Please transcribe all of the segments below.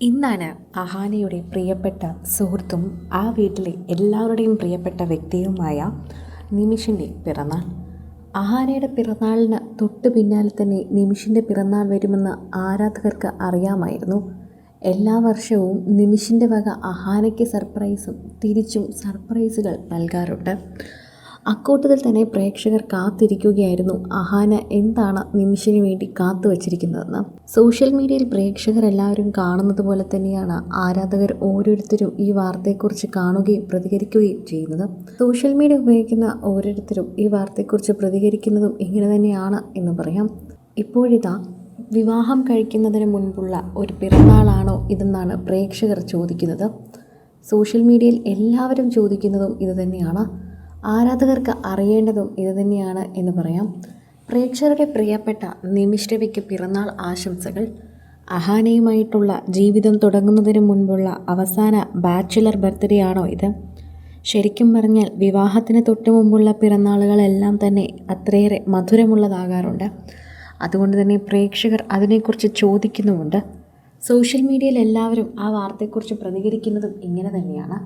ഇന്നാണ് അഹാനയുടെ പ്രിയപ്പെട്ട സുഹൃത്തും ആ വീട്ടിലെ എല്ലാവരുടെയും പ്രിയപ്പെട്ട വ്യക്തിയുമായ നിമിഷിൻ്റെ പിറന്നാൾ. അഹാനയുടെ പിറന്നാളിന് തൊട്ട് പിന്നാലെ തന്നെ നിമിഷിൻ്റെ പിറന്നാൾ വരുമെന്ന് ആരാധകർക്ക് അറിയാമായിരുന്നു. എല്ലാ വർഷവും നിമിഷിൻ്റെ വക അഹാനയ്ക്ക് സർപ്രൈസും തിരിച്ചും സർപ്രൈസുകൾ നൽകാറുണ്ട്. അക്കൂട്ടത്തിൽ തന്നെ പ്രേക്ഷകർ കാത്തിരിക്കുകയായിരുന്നു അഹാന എന്താണ് നിമിഷിന് വേണ്ടി കാത്തു വച്ചിരിക്കുന്നതെന്ന്. സോഷ്യൽ മീഡിയയിൽ പ്രേക്ഷകരെല്ലാവരും കാണുന്നത് പോലെ തന്നെയാണ് ആരാധകർ ഓരോരുത്തരും ഈ വാർത്തയെക്കുറിച്ച് കാണുകയും പ്രതികരിക്കുകയും ചെയ്യുന്നത്. സോഷ്യൽ മീഡിയ ഉപയോഗിക്കുന്ന ഓരോരുത്തരും ഈ വാർത്തയെക്കുറിച്ച് പ്രതികരിക്കുന്നതും ഇങ്ങനെ തന്നെയാണ് എന്ന് പറയാം. ഇപ്പോഴിതാ വിവാഹം കഴിക്കുന്നതിന് മുൻപുള്ള ഒരു പിറന്നാളാണോ ഇതെന്നാണ് പ്രേക്ഷകർ ചോദിക്കുന്നത്. സോഷ്യൽ മീഡിയയിൽ എല്ലാവരും ചോദിക്കുന്നതും ഇതുതന്നെയാണ്. ആരാധകർക്ക് അറിയേണ്ടതും ഇതുതന്നെയാണ് എന്ന് പറയാം. പ്രേക്ഷകരുടെ പ്രിയപ്പെട്ട നിമിഷ് രവിക്ക് പിറന്നാൾ ആശംസകൾ. അഹാനയുമായിട്ടുള്ള ജീവിതം തുടങ്ങുന്നതിന് മുൻപുള്ള അവസാന ബാച്ചിലർ ബർത്ത്ഡേ ആണോ ഇത്? ശരിക്കും പറഞ്ഞാൽ വിവാഹത്തിന് തൊട്ട് മുമ്പുള്ള പിറന്നാളുകളെല്ലാം തന്നെ അത്രയേറെ മധുരമുള്ളതാകാറുണ്ട്. അതുകൊണ്ട് തന്നെ പ്രേക്ഷകർ അതിനെക്കുറിച്ച് ചോദിക്കുന്നുമുണ്ട്. സോഷ്യൽ മീഡിയയിൽ എല്ലാവരും ആ വാർത്തയെക്കുറിച്ച് പ്രതികരിക്കുന്നതും ഇങ്ങനെ തന്നെയാണ്.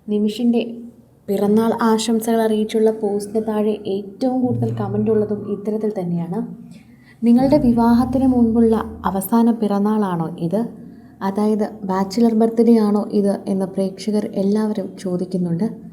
നിമിഷിൻ്റെ പിറന്നാൾ ആശംസകൾ അറിയിച്ചുള്ള പോസ്റ്റിന് താഴെ ഏറ്റവും കൂടുതൽ കമൻ്റ് ഉള്ളതും ഇത്തരത്തിൽ തന്നെയാണ്. നിങ്ങളുടെ വിവാഹത്തിന് മുൻപുള്ള അവസാന പിറന്നാളാണോ ഇത്? അതായത് ബാച്ചിലർ ബർത്ത്ഡേ ആണോ ഇത് എന്ന് പ്രേക്ഷകർ എല്ലാവരും ചോദിക്കുന്നുണ്ട്.